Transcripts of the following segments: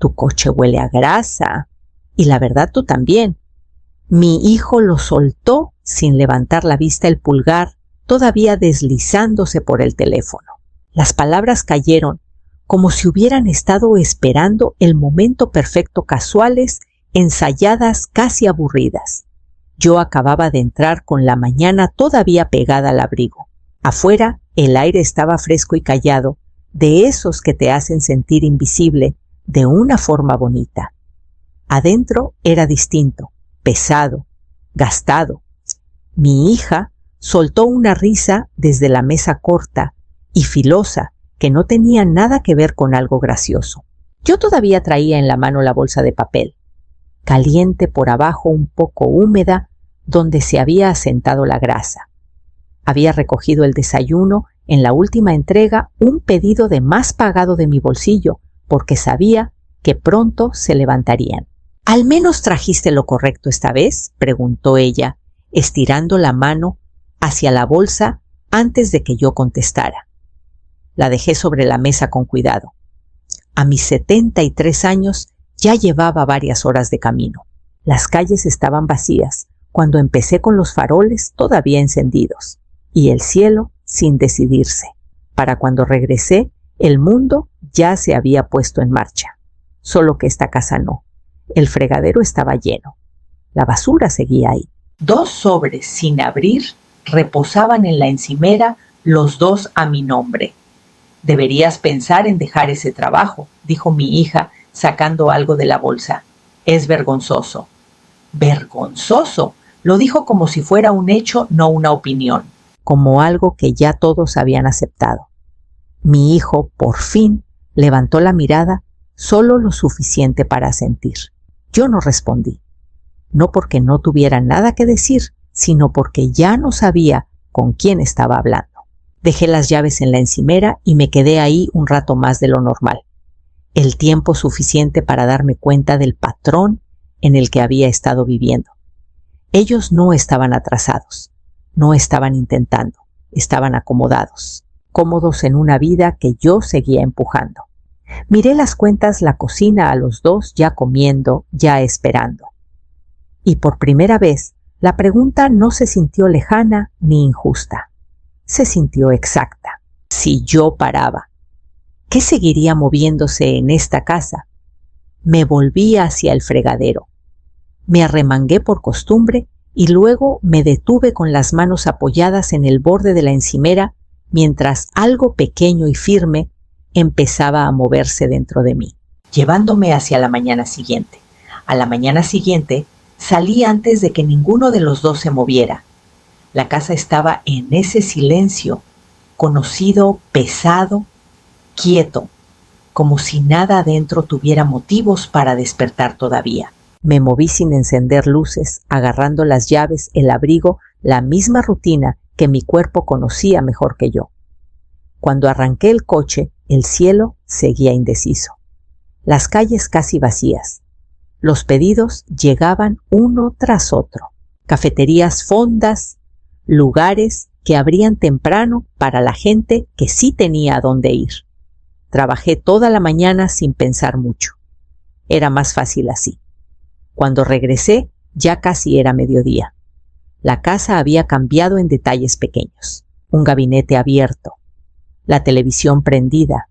Tu coche huele a grasa. Y la verdad, tú también. Mi hijo lo soltó sin levantar la vista el pulgar, todavía deslizándose por el teléfono. Las palabras cayeron como si hubieran estado esperando el momento perfecto, casuales, ensayadas, casi aburridas. Yo acababa de entrar con la mañana todavía pegada al abrigo. Afuera el aire estaba fresco y callado, de esos que te hacen sentir invisible de una forma bonita. Adentro era distinto, pesado, gastado. Mi hija soltó una risa desde la mesa corta y filosa que no tenía nada que ver con algo gracioso. Yo todavía traía en la mano la bolsa de papel, caliente por abajo, un poco húmeda, donde se había asentado la grasa. Había recogido el desayuno, en la última entrega, un pedido de más pagado de mi bolsillo, porque sabía que pronto se levantarían. ¿Al menos trajiste lo correcto esta vez?, preguntó ella, estirando la mano hacia la bolsa antes de que yo contestara. La dejé sobre la mesa con cuidado. A mis 73 años ya llevaba varias horas de camino. Las calles estaban vacías cuando empecé con los faroles todavía encendidos y el cielo sin decidirse. Para cuando regresé, el mundo ya se había puesto en marcha. Solo que esta casa no. El fregadero estaba lleno. La basura seguía ahí. 2 sobres sin abrir reposaban en la encimera, los 2 a mi nombre. Deberías pensar en dejar ese trabajo, dijo mi hija, sacando algo de la bolsa. Es vergonzoso. ¿Vergonzoso? Lo dijo como si fuera un hecho, no una opinión. Como algo que ya todos habían aceptado. Mi hijo, por fin, levantó la mirada solo lo suficiente para asentir. Yo no respondí. No porque no tuviera nada que decir, sino porque ya no sabía con quién estaba hablando. Dejé las llaves en la encimera y me quedé ahí un rato más de lo normal. El tiempo suficiente para darme cuenta del patrón en el que había estado viviendo. Ellos no estaban atrasados, no estaban intentando, estaban acomodados, cómodos en una vida que yo seguía empujando. Miré las cuentas, la cocina, a los 2 ya comiendo, ya esperando. Y por primera vez, la pregunta no se sintió lejana ni injusta. Se sintió exacta. Si yo paraba, ¿qué seguiría moviéndose en esta casa? Me volví hacia el fregadero. Me arremangué por costumbre y luego me detuve con las manos apoyadas en el borde de la encimera mientras algo pequeño y firme empezaba a moverse dentro de mí, llevándome hacia la mañana siguiente. A la mañana siguiente salí antes de que ninguno de los 2 se moviera. La casa estaba en ese silencio, conocido, pesado, quieto, como si nada adentro tuviera motivos para despertar todavía. Me moví sin encender luces, agarrando las llaves, el abrigo, la misma rutina que mi cuerpo conocía mejor que yo. Cuando arranqué el coche, el cielo seguía indeciso. Las calles casi vacías. Los pedidos llegaban uno tras otro. Cafeterías fondas, lugares que abrían temprano para la gente que sí tenía a dónde ir. Trabajé toda la mañana sin pensar mucho. Era más fácil así. Cuando regresé, ya casi era mediodía. La casa había cambiado en detalles pequeños. Un gabinete abierto, la televisión prendida,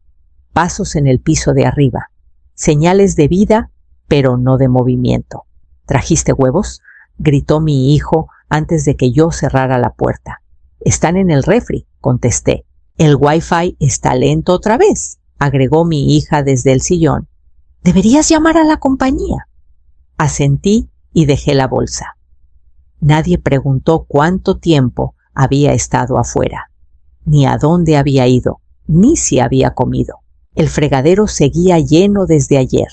pasos en el piso de arriba, señales de vida, pero no de movimiento. ¿Trajiste huevos?, gritó mi hijo antes de que yo cerrara la puerta. Están en el refri, contesté. El Wi-Fi está lento otra vez, agregó mi hija desde el sillón. Deberías llamar a la compañía. Asentí y dejé la bolsa. Nadie preguntó cuánto tiempo había estado afuera, ni a dónde había ido, ni si había comido. El fregadero seguía lleno desde ayer,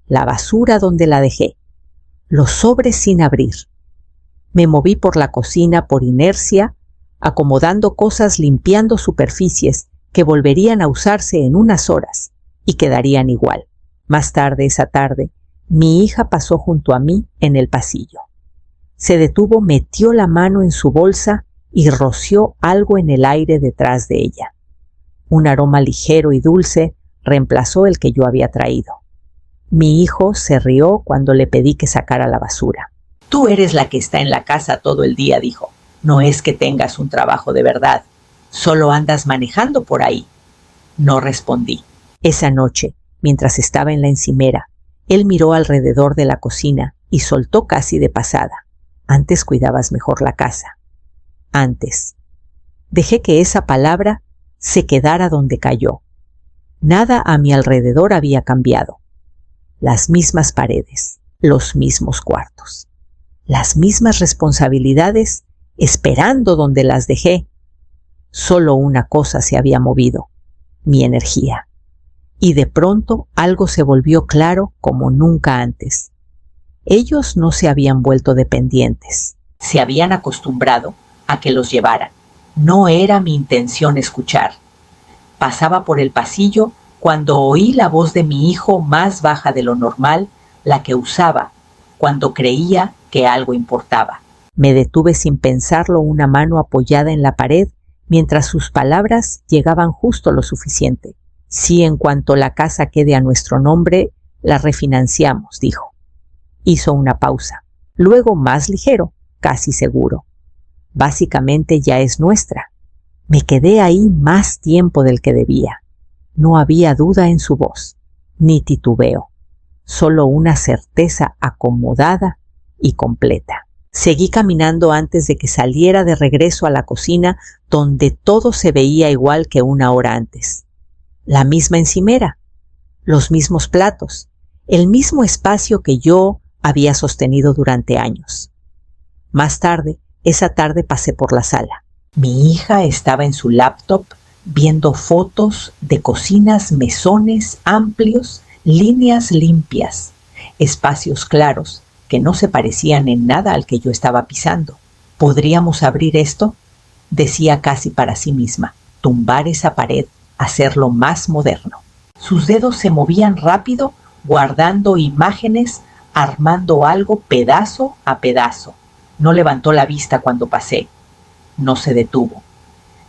la basura donde la dejé, los sobres sin abrir. Me moví por la cocina por inercia, acomodando cosas, limpiando superficies que volverían a usarse en unas horas y quedarían igual. Más tarde esa tarde, mi hija pasó junto a mí en el pasillo. Se detuvo, metió la mano en su bolsa y roció algo en el aire detrás de ella. Un aroma ligero y dulce reemplazó el que yo había traído. Mi hijo se rió cuando le pedí que sacara la basura. Tú eres la que está en la casa todo el día, dijo. No es que tengas un trabajo de verdad. Solo andas manejando por ahí. No respondí. Esa noche, mientras estaba en la encimera, él miró alrededor de la cocina y soltó casi de pasada. Antes cuidabas mejor la casa. Antes. Dejé que esa palabra se quedara donde cayó. Nada a mi alrededor había cambiado. Las mismas paredes, los mismos cuartos, las mismas responsabilidades esperando donde las dejé. Solo una cosa se había movido, mi energía. Y de pronto algo se volvió claro como nunca antes. Ellos no se habían vuelto dependientes. Se habían acostumbrado a que los llevaran. No era mi intención escuchar. Pasaba por el pasillo cuando oí la voz de mi hijo más baja de lo normal, la que usaba cuando creía que algo importaba. Me detuve sin pensarlo, una mano apoyada en la pared, mientras sus palabras llegaban justo lo suficiente. Si en cuanto la casa quede a nuestro nombre, la refinanciamos, dijo. Hizo una pausa. Luego más ligero, casi seguro. Básicamente ya es nuestra. Me quedé ahí más tiempo del que debía. No había duda en su voz, ni titubeo, solo una certeza acomodada y completa. Seguí caminando antes de que saliera de regreso a la cocina, donde todo se veía igual que una hora antes. La misma encimera, los mismos platos, el mismo espacio que yo había sostenido durante años. Más tarde, esa tarde pasé por la sala. Mi hija estaba en su laptop viendo fotos de cocinas, mesones amplios, líneas limpias, espacios claros que no se parecían en nada al que yo estaba pisando. ¿Podríamos abrir esto?, decía casi para sí misma. Tumbar esa pared, hacerlo más moderno. Sus dedos se movían rápido, guardando imágenes, armando algo pedazo a pedazo. No levantó la vista cuando pasé. No se detuvo.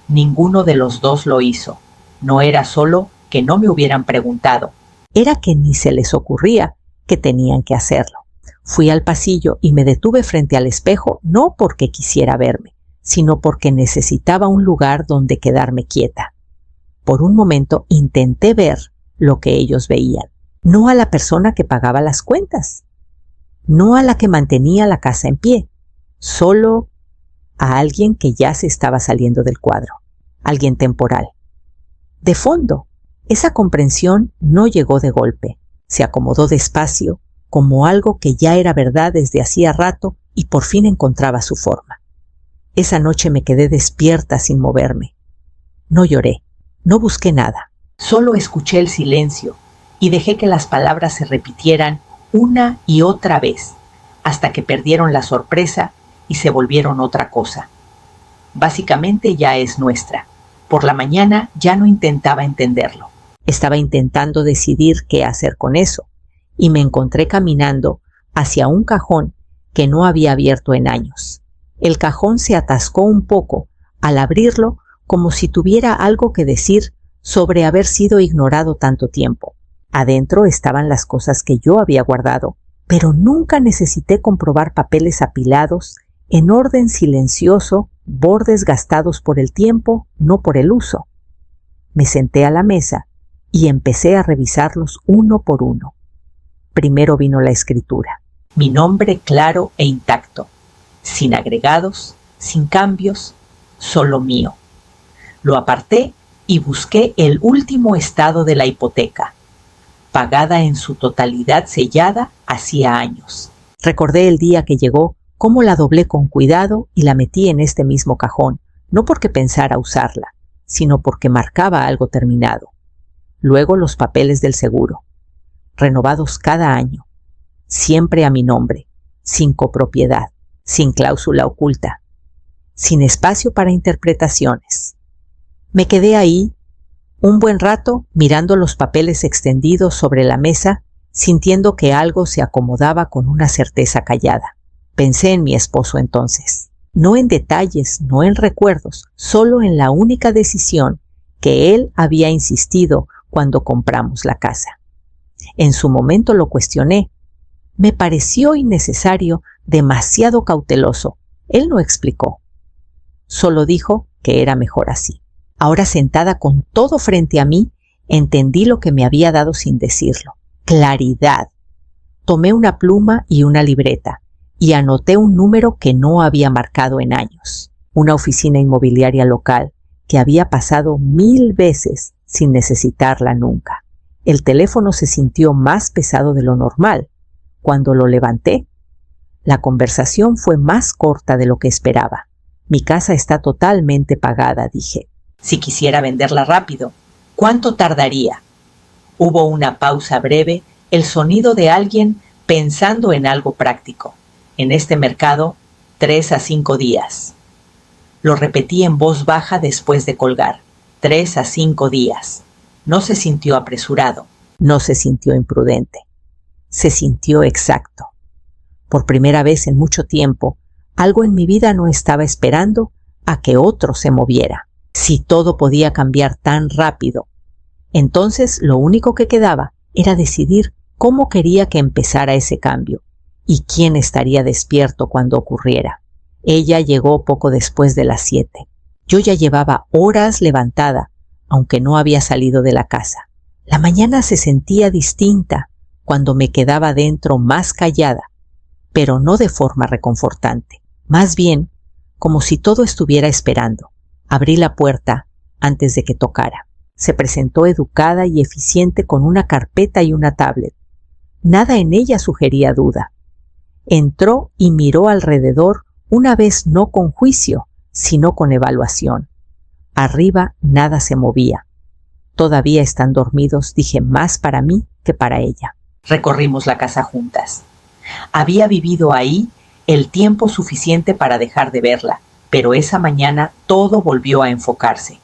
Ninguno de los dos lo hizo. No era solo que no me hubieran preguntado. Era que ni se les ocurría que tenían que hacerlo. Fui al pasillo y me detuve frente al espejo, no porque quisiera verme, sino porque necesitaba un lugar donde quedarme quieta. Por un momento intenté ver lo que ellos veían. No a la persona que pagaba las cuentas, no a la que mantenía la casa en pie, solo a alguien que ya se estaba saliendo del cuadro, alguien temporal. De fondo, esa comprensión no llegó de golpe, se acomodó despacio, como algo que ya era verdad desde hacía rato y por fin encontraba su forma. Esa noche me quedé despierta sin moverme. No lloré, no busqué nada, solo escuché el silencio y dejé que las palabras se repitieran una y otra vez, hasta que perdieron la sorpresa y se volvieron otra cosa. Básicamente ya es nuestra. Por la mañana ya no intentaba entenderlo. Estaba intentando decidir qué hacer con eso, y me encontré caminando hacia un cajón que no había abierto en años. El cajón se atascó un poco al abrirlo, como si tuviera algo que decir sobre haber sido ignorado tanto tiempo. Adentro estaban las cosas que yo había guardado, pero nunca necesité comprobar papeles apilados en orden silencioso, bordes gastados por el tiempo, no por el uso. Me senté a la mesa y empecé a revisarlos uno por uno. Primero vino la escritura. Mi nombre claro e intacto, sin agregados, sin cambios, solo mío. Lo aparté y busqué el último estado de la hipoteca, pagada en su totalidad, sellada hacía años. Recordé el día que llegó, cómo la doblé con cuidado y la metí en este mismo cajón, no porque pensara usarla, sino porque marcaba algo terminado. Luego los papeles del seguro, renovados cada año, siempre a mi nombre, sin copropiedad, sin cláusula oculta, sin espacio para interpretaciones. Me quedé ahí un buen rato mirando los papeles extendidos sobre la mesa, sintiendo que algo se acomodaba con una certeza callada. Pensé en mi esposo entonces, no en detalles, no en recuerdos, solo en la única decisión que él había insistido cuando compramos la casa. En su momento lo cuestioné. Me pareció innecesario, demasiado cauteloso. Él no explicó. Solo dijo que era mejor así. Ahora sentada con todo frente a mí, entendí lo que me había dado sin decirlo. Claridad. Tomé una pluma y una libreta y anoté un número que no había marcado en años. Una oficina inmobiliaria local que había pasado 1000 veces sin necesitarla nunca. El teléfono se sintió más pesado de lo normal. Cuando lo levanté, la conversación fue más corta de lo que esperaba. Mi casa está totalmente pagada, dije. Si quisiera venderla rápido, ¿cuánto tardaría? Hubo una pausa breve, el sonido de alguien pensando en algo práctico. En este mercado, 3 a 5 días. Lo repetí en voz baja después de colgar. 3 a 5 días. No se sintió apresurado. No se sintió imprudente. Se sintió exacto. Por primera vez en mucho tiempo, algo en mi vida no estaba esperando a que otro se moviera. Si todo podía cambiar tan rápido, entonces lo único que quedaba era decidir cómo quería que empezara ese cambio y quién estaría despierto cuando ocurriera. Ella llegó poco después de las 7. Yo ya llevaba horas levantada, aunque no había salido de la casa. La mañana se sentía distinta cuando me quedaba dentro más callada, pero no de forma reconfortante. Más bien, como si todo estuviera esperando. Abrí la puerta antes de que tocara. Se presentó educada y eficiente con una carpeta y una tablet. Nada en ella sugería duda. Entró y miró alrededor, una vez no con juicio, sino con evaluación. Arriba nada se movía. Todavía están dormidos, dije, más para mí que para ella. Recorrimos la casa juntas. Había vivido ahí el tiempo suficiente para dejar de verla, pero esa mañana todo volvió a enfocarse.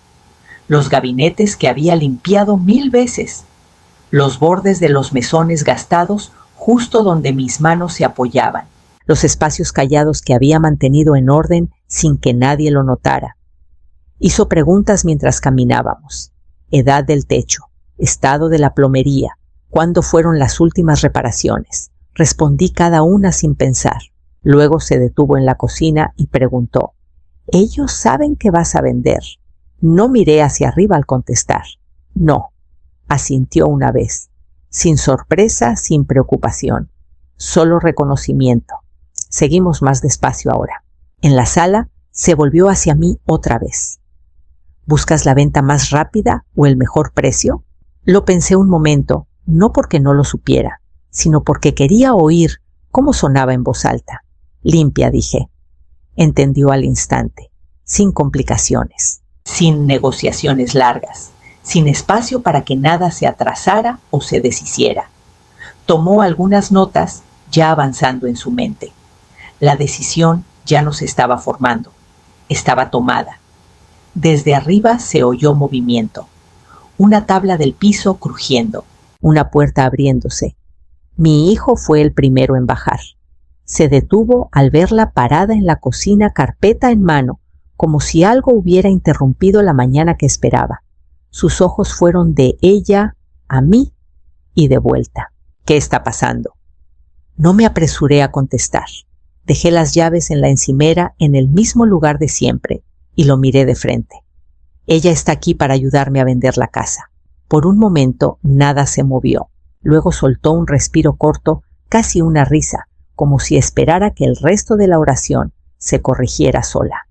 Los gabinetes que había limpiado 1000 veces, los bordes de los mesones gastados justo donde mis manos se apoyaban, los espacios callados que había mantenido en orden sin que nadie lo notara. Hizo preguntas mientras caminábamos. Edad del techo, estado de la plomería, cuándo fueron las últimas reparaciones. Respondí cada una sin pensar. Luego se detuvo en la cocina y preguntó: «¿Ellos saben que vas a vender?» No miré hacia arriba al contestar. «No», asintió una vez, sin sorpresa, sin preocupación, solo reconocimiento. Seguimos más despacio ahora. En la sala se volvió hacia mí otra vez. «¿Buscas la venta más rápida o el mejor precio?» Lo pensé un momento, no porque no lo supiera, sino porque quería oír cómo sonaba en voz alta. «Limpia», dije. Entendió al instante, sin complicaciones, sin negociaciones largas, sin espacio para que nada se atrasara o se deshiciera. Tomó algunas notas, ya avanzando en su mente. La decisión ya no se estaba formando, estaba tomada. Desde arriba se oyó movimiento, una tabla del piso crujiendo, una puerta abriéndose. Mi hijo fue el primero en bajar. Se detuvo al verla parada en la cocina, carpeta en mano, como si algo hubiera interrumpido la mañana que esperaba. Sus ojos fueron de ella a mí y de vuelta. «¿Qué está pasando?» No me apresuré a contestar. Dejé las llaves en la encimera en el mismo lugar de siempre y lo miré de frente. «Ella está aquí para ayudarme a vender la casa». Por un momento nada se movió. Luego soltó un respiro corto, casi una risa, como si esperara que el resto de la oración se corrigiera sola.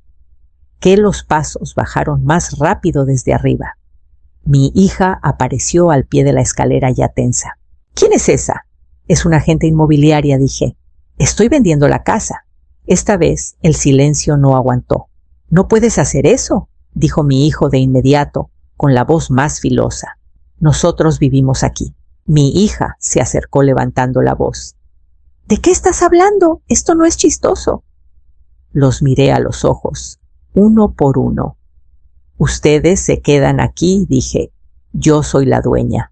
Que los pasos bajaron más rápido desde arriba. Mi hija apareció al pie de la escalera ya tensa. «¿Quién es esa?» «Es una agente inmobiliaria», dije. «Estoy vendiendo la casa». Esta vez el silencio no aguantó. «¿No puedes hacer eso?», dijo mi hijo de inmediato, con la voz más filosa. «Nosotros vivimos aquí». Mi hija se acercó levantando la voz. «¿De qué estás hablando? Esto no es chistoso». Los miré a los ojos, uno por uno. «Ustedes se quedan aquí», dije. «Yo soy la dueña».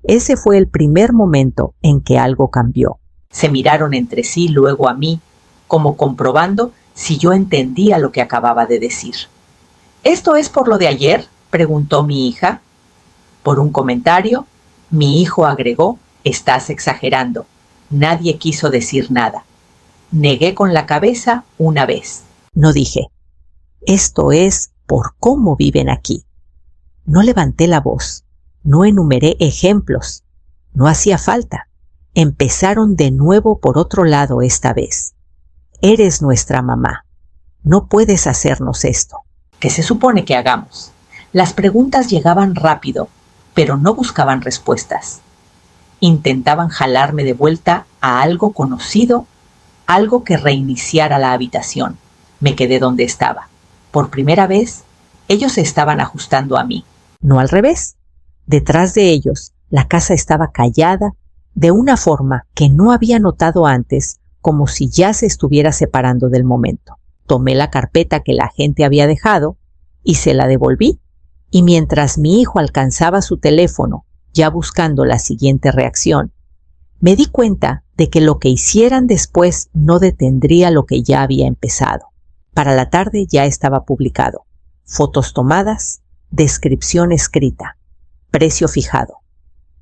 Ese fue el primer momento en que algo cambió. Se miraron entre sí, luego a mí, como comprobando si yo entendía lo que acababa de decir. «¿Esto es por lo de ayer?», preguntó mi hija. Por un comentario, mi hijo agregó Estás exagerando. Nadie quiso decir nada. Negué con la cabeza una vez. No dije, esto es por cómo viven aquí. No levanté la voz. No enumeré ejemplos. No hacía falta. Empezaron de nuevo por otro lado esta vez. Eres nuestra mamá. No puedes hacernos esto. ¿Qué se supone que hagamos? Las preguntas llegaban rápido, pero no buscaban respuestas. Intentaban jalarme de vuelta a algo conocido, algo que reiniciara la habitación. Me quedé donde estaba. Por primera vez, ellos se estaban ajustando a mí. No al revés. Detrás de ellos, la casa estaba callada de una forma que no había notado antes, como si ya se estuviera separando del momento. Tomé la carpeta que la gente había dejado y se la devolví. Y mientras mi hijo alcanzaba su teléfono, ya buscando la siguiente reacción, me di cuenta de que lo que hicieran después no detendría lo que ya había empezado. Para la tarde ya estaba publicado. Fotos tomadas, descripción escrita, precio fijado.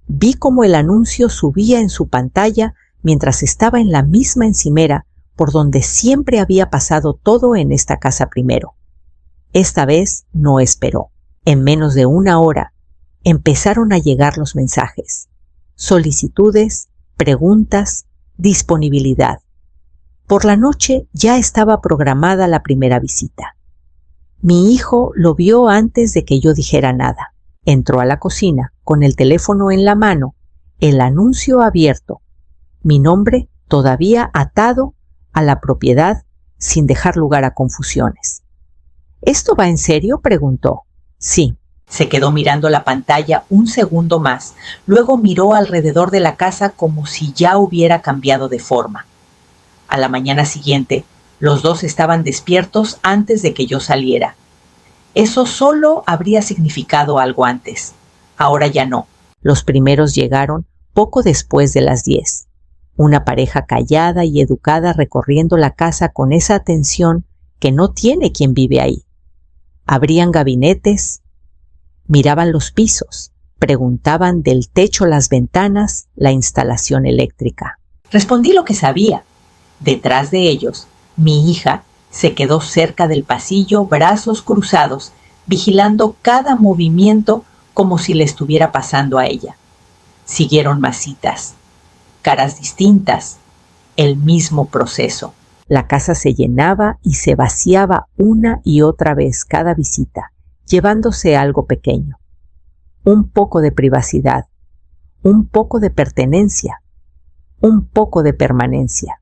Vi cómo el anuncio subía en su pantalla mientras estaba en la misma encimera por donde siempre había pasado todo en esta casa primero. Esta vez no esperó. En menos de una hora empezaron a llegar los mensajes, solicitudes, preguntas, disponibilidad. Por la noche ya estaba programada la primera visita. Mi hijo lo vio antes de que yo dijera nada. Entró a la cocina con el teléfono en la mano, el anuncio abierto, mi nombre todavía atado a la propiedad sin dejar lugar a confusiones. ¿Esto va en serio?, preguntó. Sí. Se quedó mirando la pantalla un segundo más, luego miró alrededor de la casa como si ya hubiera cambiado de forma. A la mañana siguiente, los dos estaban despiertos antes de que yo saliera. Eso solo habría significado algo antes. Ahora ya no. Los primeros llegaron poco después de las 10. Una pareja callada y educada recorriendo la casa con esa atención que no tiene quien vive ahí. Abrían gabinetes, miraban los pisos, preguntaban del techo, las ventanas, la instalación eléctrica. Respondí lo que sabía. Detrás de ellos, mi hija se quedó cerca del pasillo, brazos cruzados, vigilando cada movimiento como si le estuviera pasando a ella. Siguieron más citas, caras distintas, el mismo proceso. La casa se llenaba y se vaciaba una y otra vez cada visita, llevándose algo pequeño. Un poco de privacidad, un poco de pertenencia, un poco de permanencia.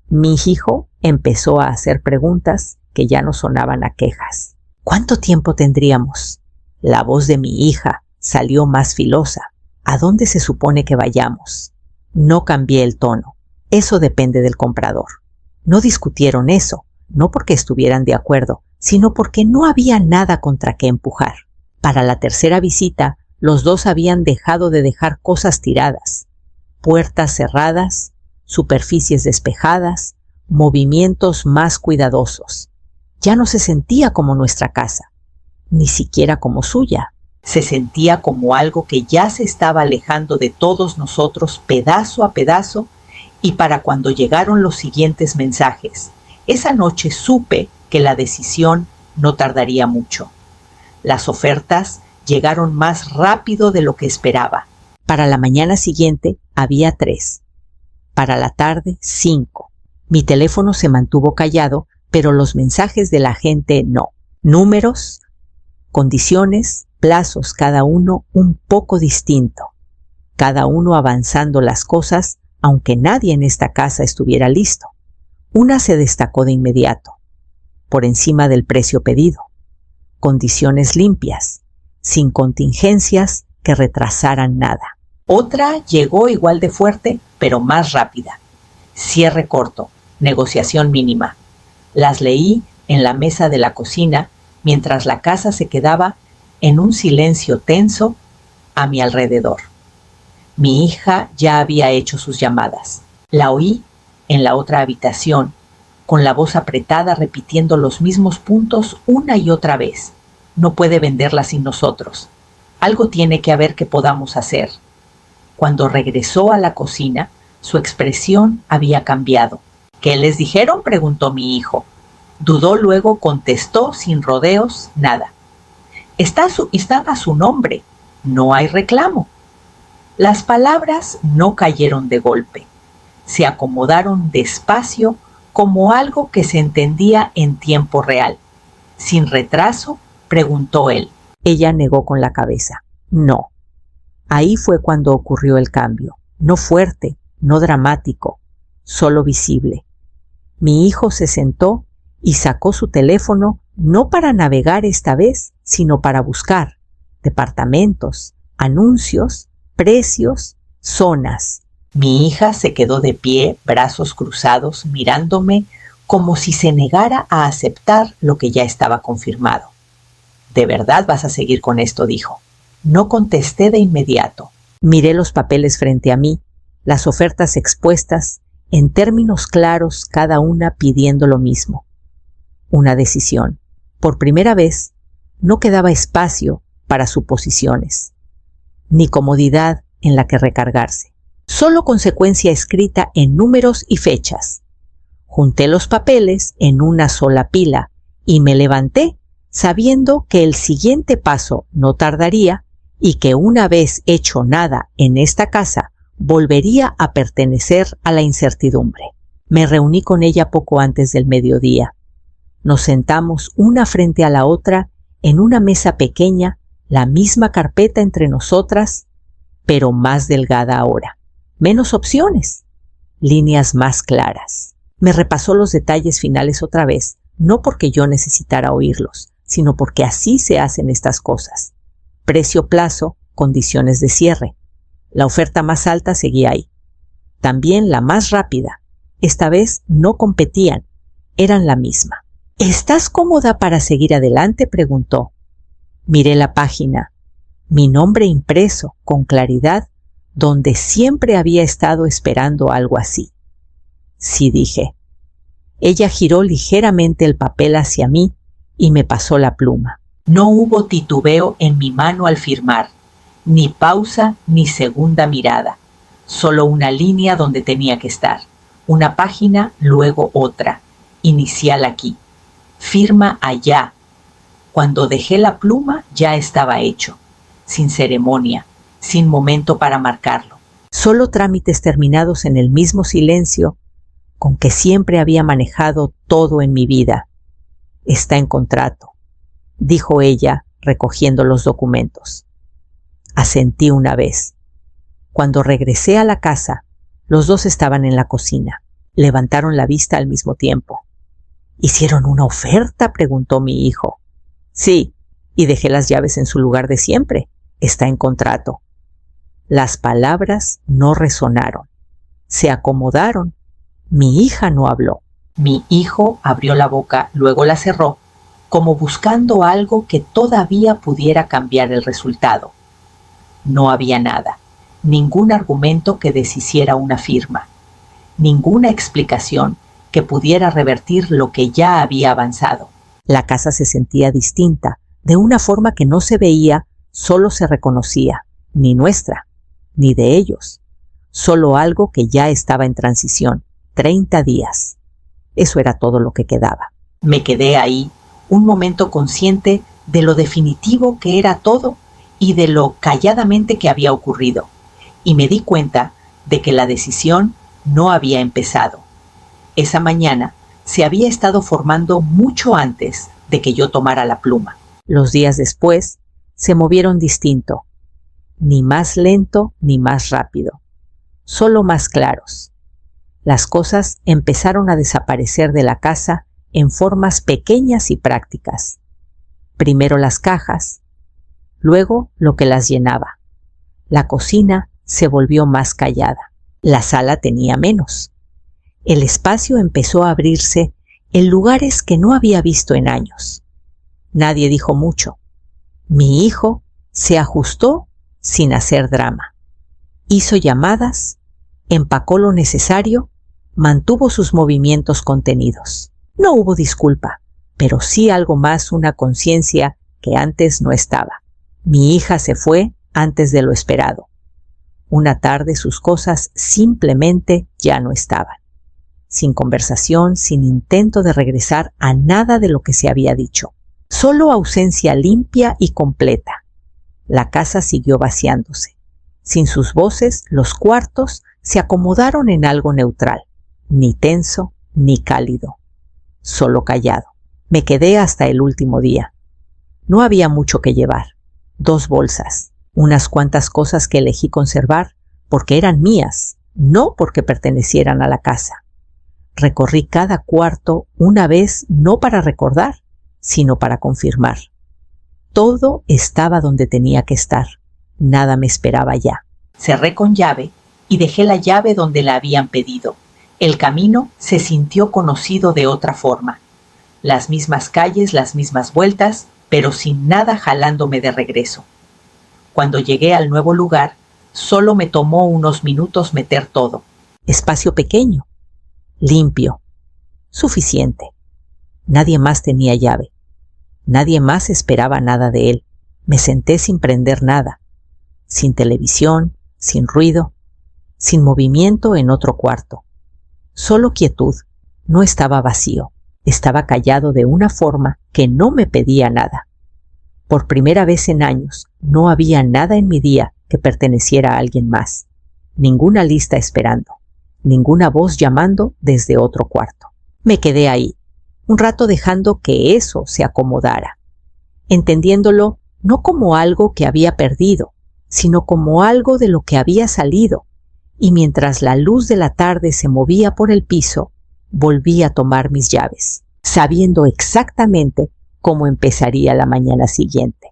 Mi hijo empezó a hacer preguntas que ya no sonaban a quejas. ¿Cuánto tiempo tendríamos? La voz de mi hija salió más filosa. ¿A dónde se supone que vayamos? No cambié el tono. Eso depende del comprador. No discutieron eso, no porque estuvieran de acuerdo, sino porque no había nada contra qué empujar. Para la tercera visita, los dos habían dejado de dejar cosas tiradas. Puertas cerradas, superficies despejadas, movimientos más cuidadosos. Ya no se sentía como nuestra casa, ni siquiera como suya. Se sentía como algo que ya se estaba alejando de todos nosotros pedazo a pedazo, y para cuando llegaron los siguientes mensajes, esa noche supe que la decisión no tardaría mucho. Las ofertas llegaron más rápido de lo que esperaba. Para la mañana siguiente había 3. Para la tarde 5. Mi teléfono se mantuvo callado, pero los mensajes de la gente no. Números, condiciones, plazos, cada uno un poco distinto. Cada uno avanzando las cosas, aunque nadie en esta casa estuviera listo. Una se destacó de inmediato, por encima del precio pedido. Condiciones limpias, sin contingencias que retrasaran nada. Otra llegó igual de fuerte, pero más rápida. Cierre corto, negociación mínima. Las leí en la mesa de la cocina mientras la casa se quedaba en un silencio tenso a mi alrededor. Mi hija ya había hecho sus llamadas. La oí en la otra habitación, con la voz apretada repitiendo los mismos puntos una y otra vez. No puede venderla sin nosotros. Algo tiene que haber que podamos hacer. Cuando regresó a la cocina, su expresión había cambiado. ¿Qué les dijeron?, preguntó mi hijo. Dudó, luego contestó sin rodeos: nada. Estaba su nombre. No hay reclamo. Las palabras no cayeron de golpe. Se acomodaron despacio, como algo que se entendía en tiempo real. Sin retraso, preguntó él. Ella negó con la cabeza. No. Ahí fue cuando ocurrió el cambio. No fuerte, no dramático, solo visible. Mi hijo se sentó y sacó su teléfono, no para navegar esta vez, sino para buscar departamentos, anuncios, precios, zonas. Mi hija se quedó de pie, brazos cruzados, mirándome como si se negara a aceptar lo que ya estaba confirmado. ¿De verdad vas a seguir con esto?, dijo. No contesté de inmediato. Miré los papeles frente a mí, las ofertas expuestas, en términos claros, cada una pidiendo lo mismo. Una decisión. Por primera vez, no quedaba espacio para suposiciones, ni comodidad en la que recargarse. Solo consecuencia escrita en números y fechas. Junté los papeles en una sola pila y me levanté sabiendo que el siguiente paso no tardaría y que una vez hecho nada en esta casa, volvería a pertenecer a la incertidumbre. Me reuní con ella poco antes del mediodía. Nos sentamos una frente a la otra en una mesa pequeña, la misma carpeta entre nosotras, pero más delgada ahora. Menos opciones, líneas más claras. Me repasó los detalles finales otra vez, no porque yo necesitara oírlos, sino porque así se hacen estas cosas. Precio, plazo, condiciones de cierre. La oferta más alta seguía ahí. También la más rápida. Esta vez no competían, eran la misma. ¿Estás cómoda para seguir adelante?, preguntó. Miré la página. Mi nombre impreso, con claridad, donde siempre había estado esperando algo así. Sí, dije. Ella giró ligeramente el papel hacia mí y me pasó la pluma. No hubo titubeo en mi mano al firmar, ni pausa ni segunda mirada, solo una línea donde tenía que estar, una página, luego otra, inicial aquí, firma allá. Cuando dejé la pluma ya estaba hecho, sin ceremonia, sin momento para marcarlo. Solo trámites terminados en el mismo silencio con que siempre había manejado todo en mi vida. Está en contrato, dijo ella, recogiendo los documentos. Asentí una vez. Cuando regresé a la casa, los dos estaban en la cocina. Levantaron la vista al mismo tiempo. ¿Hicieron una oferta?, preguntó mi hijo. Sí, y dejé las llaves en su lugar de siempre. Está en contrato. Las palabras no resonaron. Se acomodaron. Mi hija no habló. Mi hijo abrió la boca, luego la cerró, como buscando algo que todavía pudiera cambiar el resultado. No había nada, ningún argumento que deshiciera una firma, ninguna explicación que pudiera revertir lo que ya había avanzado. La casa se sentía distinta, de una forma que no se veía, solo se reconocía, ni nuestra, ni de ellos, solo algo que ya estaba en transición, 30 días. Eso era todo lo que quedaba. Me quedé ahí, un momento consciente de lo definitivo que era todo y de lo calladamente que había ocurrido, y me di cuenta de que la decisión no había empezado. Esa mañana se había estado formando mucho antes de que yo tomara la pluma. Los días después se movieron distinto, ni más lento ni más rápido, solo más claros. Las cosas empezaron a desaparecer de la casa en formas pequeñas y prácticas. Primero las cajas, luego lo que las llenaba. La cocina se volvió más callada. La sala tenía menos. El espacio empezó a abrirse en lugares que no había visto en años. Nadie dijo mucho. Mi hijo se ajustó sin hacer drama. Hizo llamadas, empacó lo necesario, mantuvo sus movimientos contenidos. No hubo disculpa, pero sí algo más, una conciencia que antes no estaba. Mi hija se fue antes de lo esperado. Una tarde sus cosas simplemente ya no estaban. Sin conversación, sin intento de regresar a nada de lo que se había dicho. Solo ausencia limpia y completa. La casa siguió vaciándose. Sin sus voces, los cuartos se acomodaron en algo neutral, ni tenso ni cálido, solo callado. Me quedé hasta el último día. No había mucho que llevar. 2 bolsas, unas cuantas cosas que elegí conservar porque eran mías, no porque pertenecieran a la casa. Recorrí cada cuarto una vez no para recordar, sino para confirmar. Todo estaba donde tenía que estar. Nada me esperaba ya. Cerré con llave y dejé la llave donde la habían pedido. El camino se sintió conocido de otra forma. Las mismas calles, las mismas vueltas, pero sin nada jalándome de regreso. Cuando llegué al nuevo lugar, solo me tomó unos minutos meter todo. Espacio pequeño, limpio, suficiente. Nadie más tenía llave. Nadie más esperaba nada de él. Me senté sin prender nada, sin televisión, sin ruido, sin movimiento en otro cuarto. Solo quietud. No estaba vacío. Estaba callado de una forma que no me pedía nada. Por primera vez en años, no había nada en mi día que perteneciera a alguien más. Ninguna lista esperando. Ninguna voz llamando desde otro cuarto. Me quedé ahí, un rato dejando que eso se acomodara, entendiéndolo no como algo que había perdido, sino como algo de lo que había salido, y mientras la luz de la tarde se movía por el piso, volví a tomar mis llaves, sabiendo exactamente cómo empezaría la mañana siguiente.